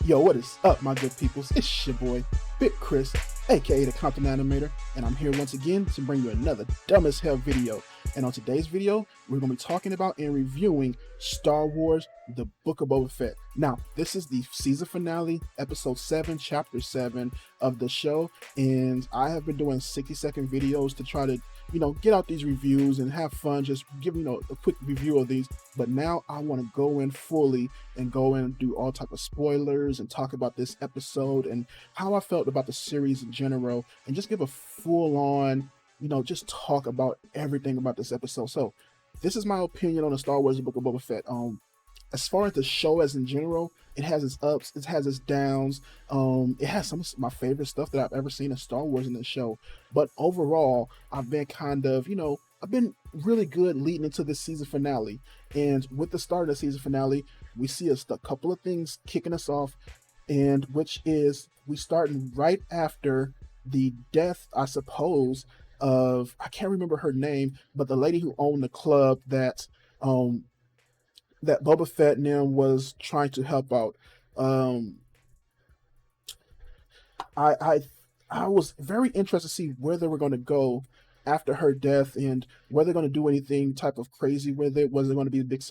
Yo, what is up, my good peoples? It's your boy, Big Chris, aka the Content Animator, and I'm here once again to bring you another dumb as hell video. And on today's video, we're going to be talking about and reviewing Star Wars The Book of Boba Fett. Now, this is the season finale, episode 7, chapter 7 of the show, and I have been doing 60-second videos to try to, get out these reviews and have fun, just giving, a quick review of these. But now I want to go in fully and go in and do all type of spoilers and talk about this episode and how I felt about the series in general, and just give a full-on, just talk about everything about this episode. So this is my opinion on the Star Wars The Book of Boba Fett. As far as the show as in general, it has its ups, it has its downs. It has some of my favorite stuff that I've ever seen in Star Wars in this show. But overall, I've been I've been really good leading into this season finale. And with the start of the season finale, we see a couple of things kicking us off, and which is we starting right after the death, I suppose, of, I can't remember her name, but the lady who owned the club that that Boba Fett and them was trying to help out. I I was very interested to see where they were going to go after her death, and whether they're going to do anything type of crazy with it. Was it going to be a big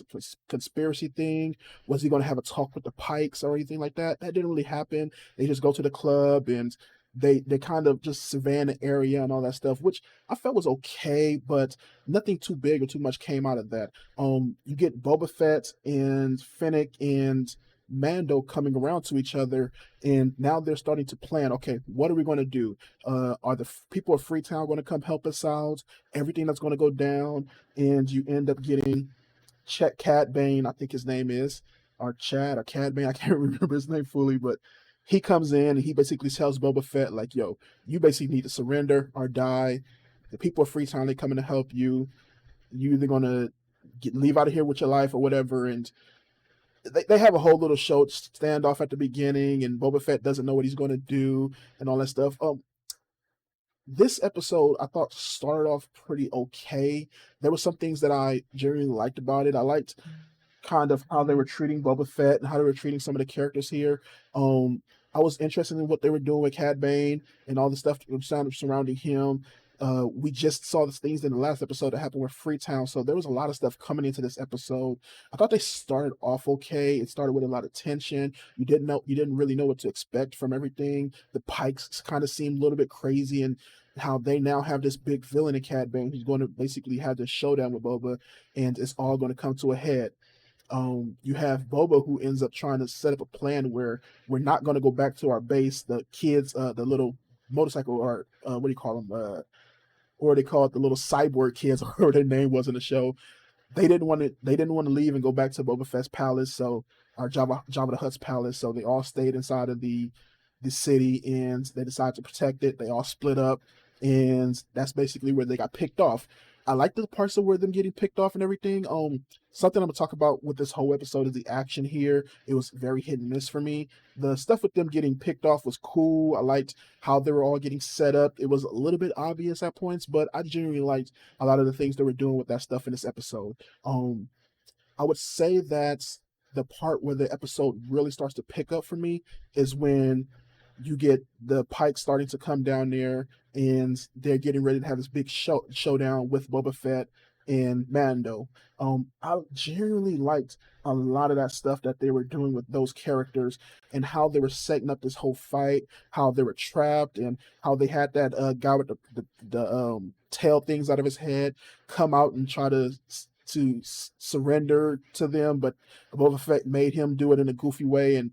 conspiracy thing? Was he going to have a talk with the Pikes or anything like that? That didn't really happen. They just go to the club and they kind of just survey the area and all that stuff, which I felt was okay, but nothing too big or too much came out of that. You get Boba Fett and Fennec and Mando coming around to each other, and now they're starting to plan, okay, what are we going to do? Are the people of Freetown going to come help us out? Everything that's going to go down, and you end up getting Cad Bane, I think his name is, or Chad or Cad Bane, I can't remember his name fully, but he comes in and he basically tells Boba Fett, like, yo, you basically need to surrender or die. The people of Freetown, they coming to help you. You either gonna leave out of here with your life or whatever. And they have a whole little show standoff at the beginning, and Boba Fett doesn't know what he's gonna do and all that stuff. This episode I thought started off pretty okay. There were some things that I genuinely liked about it. I liked kind of how they were treating Boba Fett and how they were treating some of the characters here. I was interested in what they were doing with Cad Bane and all the stuff surrounding him. We just saw the things in the last episode that happened with Freetown, so there was a lot of stuff coming into this episode. I thought they started off okay. It started with a lot of tension. You didn't really know what to expect from everything. The Pikes kind of seemed a little bit crazy, and how they now have this big villain in Cad Bane who's going to basically have this showdown with Boba, and it's all going to come to a head. You have Boba, who ends up trying to set up a plan where we're not going to go back to our base. The kids, the little motorcycle, or what do you call them? Or they call it the little cyborg kids, or whatever their name was in the show. They didn't want to. They didn't want to leave and go back to Boba Fett's palace, so our Jabba the Hutt's palace. So they all stayed inside of the city, and they decided to protect it. They all split up, and that's basically where they got picked off. I like the parts of where them getting picked off and everything. Something I'm gonna talk about with this whole episode is the action here. It was very hit and miss for me. The stuff with them getting picked off was cool. I liked how they were all getting set up. It was a little bit obvious at points, but I genuinely liked a lot of the things they were doing with that stuff in this episode. I would say that the part where the episode really starts to pick up for me is when you get the Pikes starting to come down there, and they're getting ready to have this big showdown with Boba Fett and Mando. I genuinely liked a lot of that stuff that they were doing with those characters, and how they were setting up this whole fight, how they were trapped, and how they had that guy with the tail things out of his head come out and try to surrender to them, but Boba Fett made him do it in a goofy way, and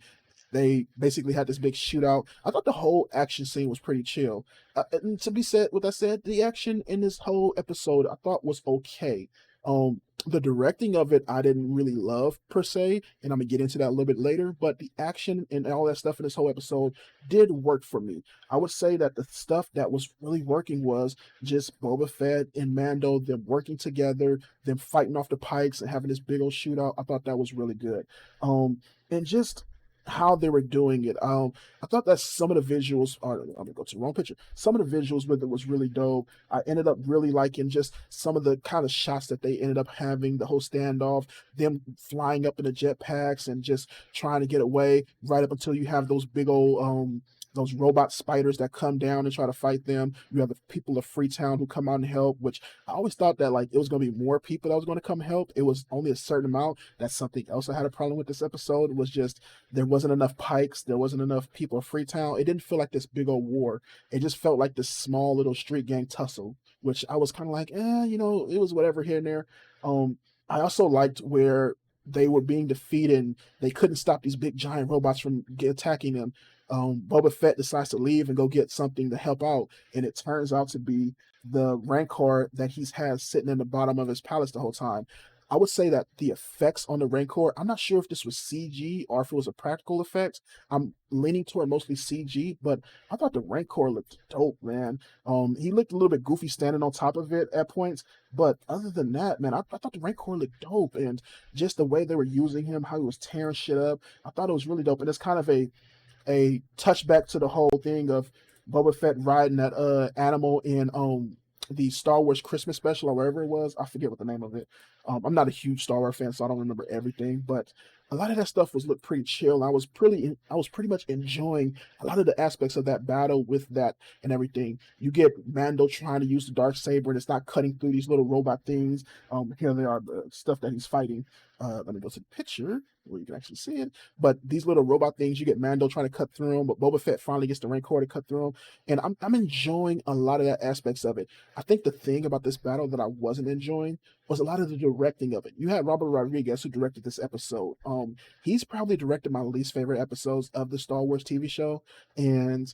they basically had this big shootout. I thought the whole action scene was pretty chill. And to be said, with that said, the action in this whole episode I thought was okay. The directing of it I didn't really love per se, and I'm gonna get into that a little bit later. But the action and all that stuff in this whole episode did work for me. I would say that the stuff that was really working was just Boba Fett and Mando, them working together, them fighting off the Pikes and having this big old shootout. I thought that was really good. And just how they were doing it. I thought that some of the visuals are, I'm gonna go to the wrong picture. Some of the visuals with it was really dope. I ended up really liking just some of the kind of shots that they ended up having, the whole standoff, them flying up in the jetpacks and just trying to get away right up until you have those big old those robot spiders that come down and try to fight them. You have the people of Freetown who come out and help, which I always thought that like it was gonna be more people that was gonna come help. It was only a certain amount. That's something else I had a problem with this episode. Was just there wasn't enough pikes, there wasn't enough people of Freetown. It didn't feel like this big old war. It just felt like this small little street gang tussle, which I was kind of like, it was whatever here and there. I also liked where they were being defeated and they couldn't stop these big giant robots from attacking them. Boba Fett decides to leave and go get something to help out, and it turns out to be the Rancor that he's had sitting in the bottom of his palace the whole time. I would say that the effects on the Rancor, I'm not sure if this was CG or if it was a practical effect. I'm leaning toward mostly CG, but I thought the Rancor looked dope, man. He looked a little bit goofy standing on top of it at points, but other than that, man, I thought the Rancor looked dope, and just the way they were using him, how he was tearing shit up, I thought it was really dope. And it's kind of a touchback to the whole thing of Boba Fett riding that animal in the Star Wars Christmas special or wherever it was. I forget what the name of it. I'm not a huge Star Wars fan, so I don't remember everything, but a lot of that stuff was looked pretty chill. I was pretty much enjoying a lot of the aspects of that battle with that and everything. You get Mando trying to use the darksaber and it's not cutting through these little robot things. Here they are, the stuff that he's fighting. Let me go to the picture where you can actually see it. But these little robot things, you get Mando trying to cut through them, but Boba Fett finally gets the Rancor to cut through them. And I'm enjoying a lot of that aspects of it. I think the thing about this battle that I wasn't enjoying was a lot of the directing of it. You had Robert Rodriguez who directed this episode. He's probably directed my least favorite episodes of the Star Wars TV show, and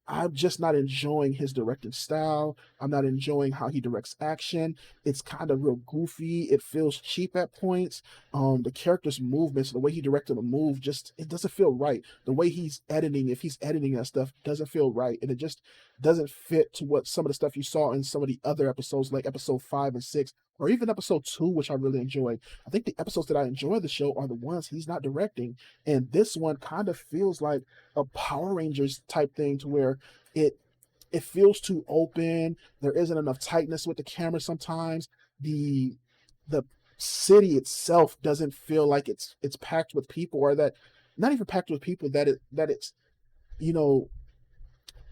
I'm just not enjoying his directing style. I'm not enjoying how he directs action. It's kind of real goofy. It feels cheap at points. The character's movements, the way he directed the move, just it doesn't feel right. The way he's editing, if he's editing that stuff, doesn't feel right, and it just doesn't fit to what some of the stuff you saw in some of the other episodes, like episode 5 and 6, or even episode 2, which I really enjoyed. I think the episodes that I enjoy of the show are the ones he's not directing, and this one kind of feels like a Power Rangers type thing to where it it feels too open. There isn't enough tightness with the camera sometimes. The city itself doesn't feel like it's packed with people, or that not even packed with people, that it's you know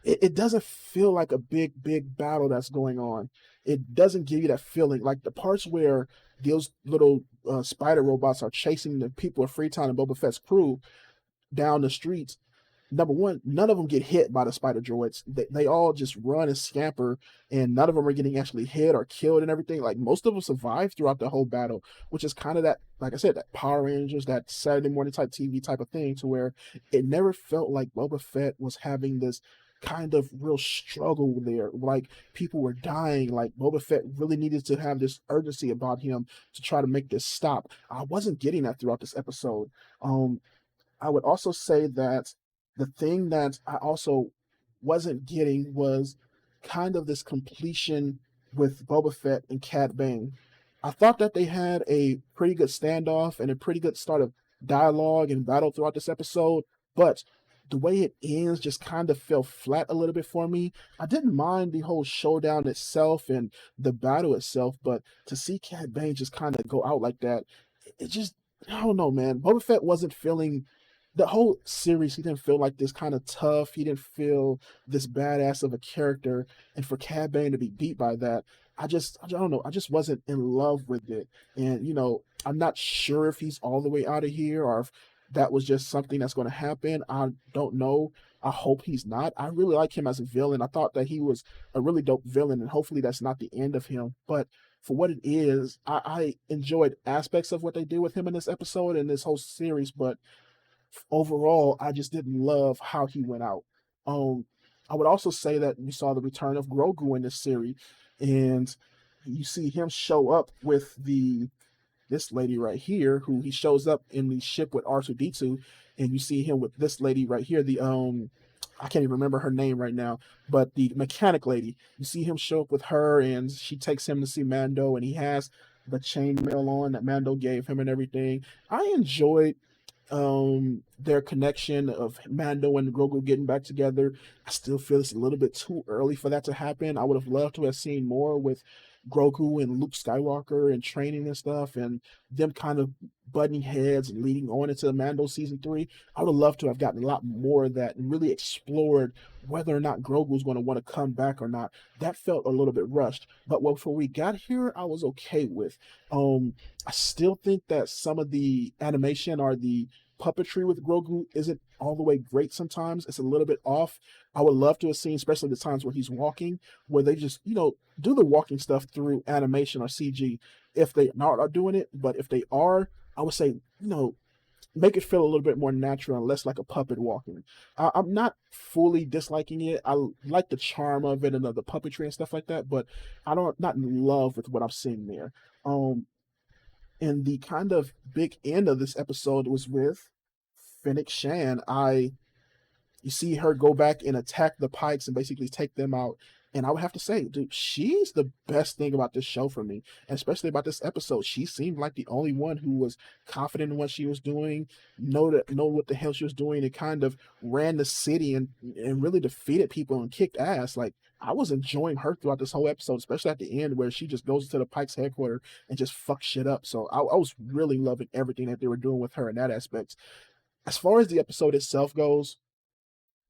it doesn't feel like a big battle that's going on. It doesn't give you that feeling like the parts where those little spider robots are chasing the people of Freetown and Boba Fett's crew down the streets. Number one, none of them get hit by the spider droids. They all just run and scamper, and none of them are getting actually hit or killed and everything. Like most of them survive throughout the whole battle, which is kind of that, like I said, that Power Rangers, that Saturday morning type TV type of thing, to where it never felt like Boba Fett was having this kind of real struggle there. Like people were dying. Like Boba Fett really needed to have this urgency about him to try to make this stop. I wasn't getting that throughout this episode. Um, I would also say that the thing that I also wasn't getting was kind of this completion with Boba Fett and Cad Bane. I thought that they had a pretty good standoff and a pretty good start of dialogue and battle throughout this episode, but the way it ends just kind of fell flat a little bit for me. I didn't mind the whole showdown itself and the battle itself, but to see Cad Bane just kind of go out like that, it just, I don't know, man. Boba Fett wasn't feeling the whole series. He didn't feel like this kind of tough. He didn't feel this badass of a character. And for Cad Bane to be beat by that, I don't know. I just wasn't in love with it. And I'm not sure if he's all the way out of here or if that was just something that's going to happen. I don't know. I hope he's not. I really like him as a villain. I thought that he was a really dope villain, and hopefully that's not the end of him. But for what it is, I enjoyed aspects of what they did with him in this episode and this whole series, but overall, I just didn't love how he went out. Um, I would also say that we saw the return of Grogu in this series, and you see him show up with this lady right here, who he shows up in the ship with R2D2, and you see him with this lady right here, the I can't even remember her name right now, but the mechanic lady. You see him show up with her, and she takes him to see Mando, and he has the chainmail on that Mando gave him and everything. I enjoyed their connection of Mando and Grogu getting back together. I still feel it's a little bit too early for that to happen. I would have loved to have seen more with Grogu and Luke Skywalker and training and stuff, and them kind of butting heads and leading on into Mando season 3. I would have loved to have gotten a lot more of that and really explored whether or not Grogu was going to want to come back or not. That felt a little bit rushed, but before we got here, I was okay with. Um, I still think that some of the animation or the puppetry with Grogu isn't all the way great sometimes. It's a little bit off. I would love to have seen, especially the times where he's walking, where they just, do the walking stuff through animation or CG if they not are doing it. But if they are, I would say, make it feel a little bit more natural and less like a puppet walking. I'm not fully disliking it. I like the charm of it and of the puppetry and stuff like that, but I don't not in love with what I'm seeing there. Um, and the kind of big end of this episode was with Fennec Shan. You see her go back and attack the Pikes and basically take them out. And I would have to say, dude, she's the best thing about this show for me, and especially about this episode. She seemed like the only one who was confident in what she was doing, know what the hell she was doing, and kind of ran the city and really defeated people and kicked ass. Like I was enjoying her throughout this whole episode, especially at the end where she just goes to the Pikes headquarters and just fucks shit up. So I was really loving everything that they were doing with her in that aspect. As far as the episode itself goes,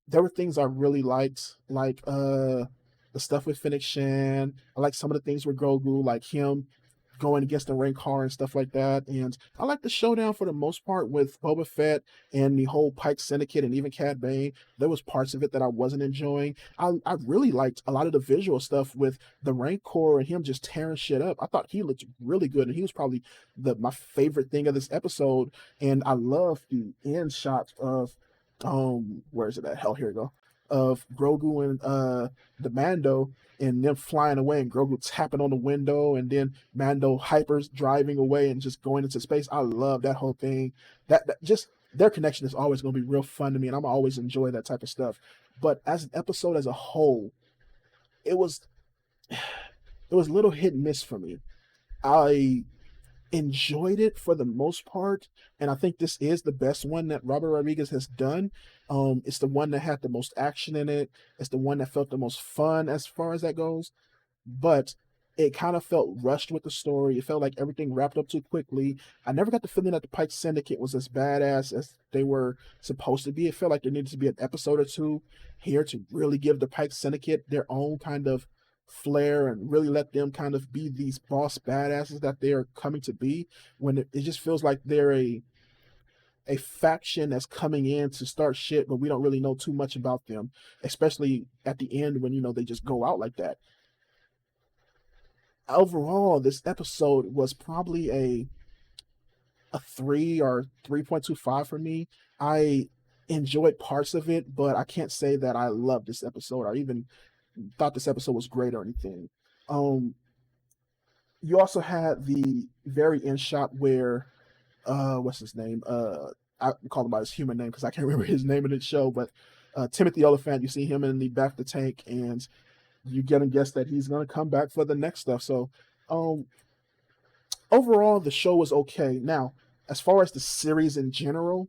there were things I really liked, like the stuff with Fennec Shan. I like some of the things with Grogu, like him going against the Rancor and stuff like that. And I like the showdown for the most part with Boba Fett and the whole Pike Syndicate and even Cad Bane. There was parts of it that I wasn't enjoying. I really liked a lot of the visual stuff with the Rancor and him just tearing shit up. I thought he looked really good, and he was probably my favorite thing of this episode. And I love the end shots of where is it at? Hell, here we go. Of Grogu and the Mando and them flying away and Grogu tapping on the window and then Mando hypers driving away and just going into space. I love that whole thing. That just their connection is always going to be real fun to me, and I'm always enjoy that type of stuff. But as an episode as a whole, it was it was a little hit and miss for me. I enjoyed it for the most part, and I think this is the best one that Robert Rodriguez has done. It's the one that had the most action in it. It's the one that felt the most fun as far as that goes. But it kind of felt rushed with the story. It felt like everything wrapped up too quickly. I never got the feeling that the Pike Syndicate was as badass as they were supposed to be. It felt like there needed to be an episode or two here to really give the Pike Syndicate their own kind of flair and really let them kind of be these boss badasses that they are coming to be, when it just feels like they're a faction that's coming in to start shit, but we don't really know too much about them, especially at the end when they just go out like that. Overall, this episode was probably a 3 or 3.25 for me. I enjoyed parts of it, but I can't say that I loved this episode or even thought this episode was great or anything. Um, you also had the very end shot where what's his name? I call him by his human name because I can't remember his name in the show, but Timothy Oliphant. You see him in the back of the tank, and you get a guess that he's gonna come back for the next stuff. So, um, overall, the show was okay. Now, as far as the series in general,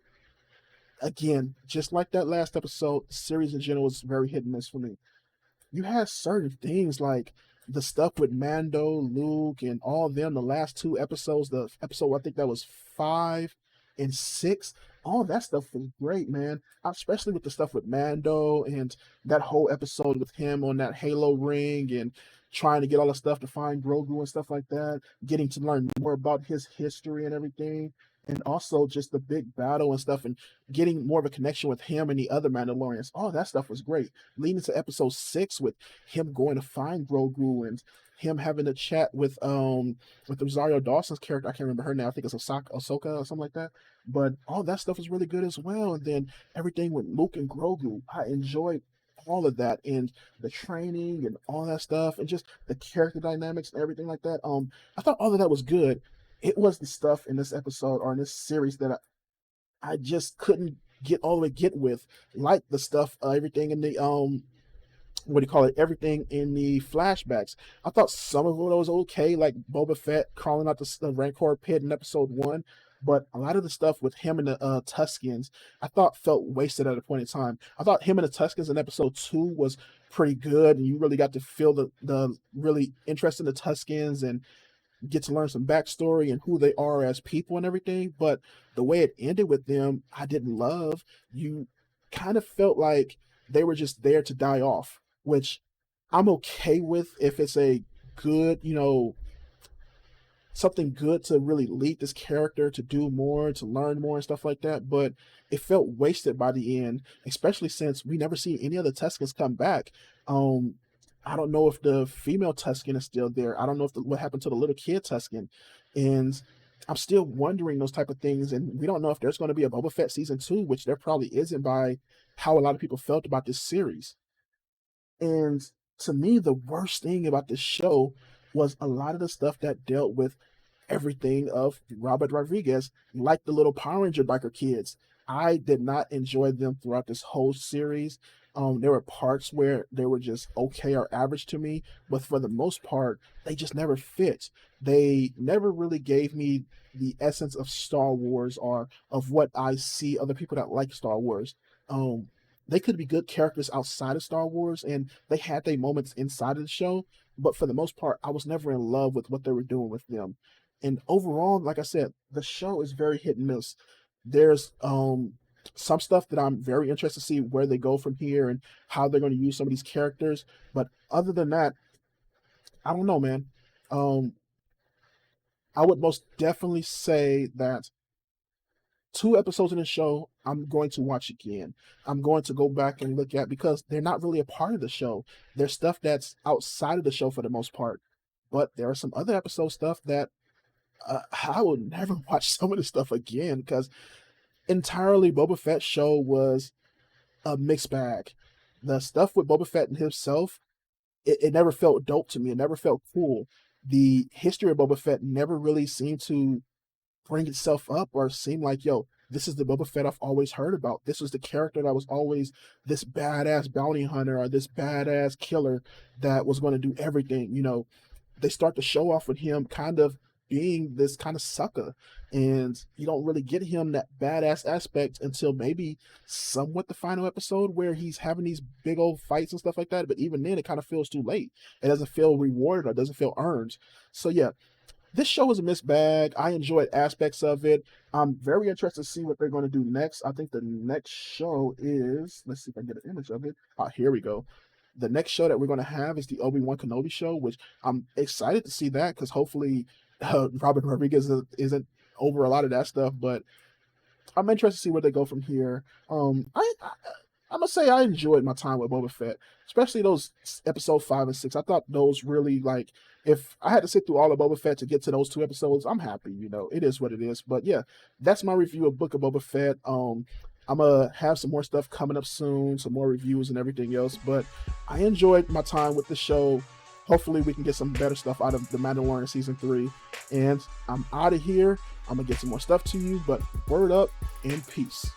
again, just like that last episode, the series in general was very hit and miss for me. You had certain things like the stuff with Mando, Luke, and all of them. The last two episodes, the episode I think that was 5 and 6, all that stuff was great, man. Especially with the stuff with Mando and that whole episode with him on that Halo ring and trying to get all the stuff to find Grogu and stuff like that. Getting to learn more about his history and everything. And also just the big battle and stuff, and getting more of a connection with him and the other Mandalorians. All that stuff was great. Leading to episode 6 with him going to find Grogu and him having a chat with Rosario Dawson's character. I can't remember her now. I think it's Ahsoka or something like that. But all that stuff was really good as well. And then everything with Luke and Grogu, I enjoyed all of that, and the training and all that stuff, and just the character dynamics and everything like that. I thought all of that was good. It was the stuff in this episode or in this series that I just couldn't get all the way get with, like the stuff, everything in the what do you call it? Everything in the flashbacks. I thought some of it was okay, like Boba Fett crawling out the Rancor pit in episode 1. But a lot of the stuff with him and the Tuskens, I thought felt wasted at a point in time. I thought him and the Tuskens in episode 2 was pretty good, and you really got to feel the really interest in the Tuskens and get to learn some backstory and who they are as people and everything. But the way it ended with them, I didn't love. You kind of felt like they were just there to die off, which I'm okay with if it's a good, something good to really lead this character to do more, to learn more and stuff like that. But it felt wasted by the end, especially since we never see any of the Tuskens come back. Um, I don't know if the female Tusken is still there. I don't know if what happened to the little kid Tusken, and I'm still wondering those type of things. And we don't know if there's going to be a Boba Fett season 2, which there probably isn't by how a lot of people felt about this series. And to me, the worst thing about this show was a lot of the stuff that dealt with everything of Robert Rodriguez, like the little Power Ranger biker kids. I did not enjoy them throughout this whole series. There were parts where they were just okay or average to me, but for the most part, they just never fit. They never really gave me the essence of Star Wars or of what I see other people that like Star Wars. Um, they could be good characters outside of Star Wars, and they had their moments inside of the show, but for the most part, I was never in love with what they were doing with them. And overall, like I said, the show is very hit and miss. There's some stuff that I'm very interested to see where they go from here and how they're going to use some of these characters. But other than that, I don't know, man. Um, I would most definitely say that 2 episodes in the show, I'm going to watch again. I'm going to go back and look at because they're not really a part of the show. There's stuff that's outside of the show for the most part. But there are some other episode stuff that I will never watch some of this stuff again because entirely Boba Fett show was a mixed bag. The stuff with Boba Fett and himself, it never felt dope to me. It never felt cool. The history of Boba Fett never really seemed to bring itself up or seem like, yo, this is the Boba Fett I've always heard about. This was the character that was always this badass bounty hunter or this badass killer that was going to do everything. They start to show off with him kind of being this kind of sucker, and you don't really get him that badass aspect until maybe somewhat the final episode where he's having these big old fights and stuff like that. But even then, it kind of feels too late. It doesn't feel rewarded or doesn't feel earned. So yeah, this show is a mixed bag. I enjoyed aspects of it. I'm very interested to see what they're going to do next. I think the next show is, let's see if I can get an image of it. Here we go. The next show that we're going to have is the Obi-Wan Kenobi show, which I'm excited to see that because hopefully Robert Rodriguez isn't over a lot of that stuff. But I'm interested to see where they go from here. I must say I enjoyed my time with Boba Fett, especially those episode 5 and 6. I thought those really like if I had to sit through all of Boba Fett to get to those 2 episodes, I'm happy. It is what it is. But yeah, that's my review of Book of Boba Fett. I'm gonna have some more stuff coming up soon, some more reviews and everything else. But I enjoyed my time with the show. Hopefully we can get some better stuff out of the Mandalorian season 3. And I'm out of here. I'm gonna get some more stuff to you, but word up and peace.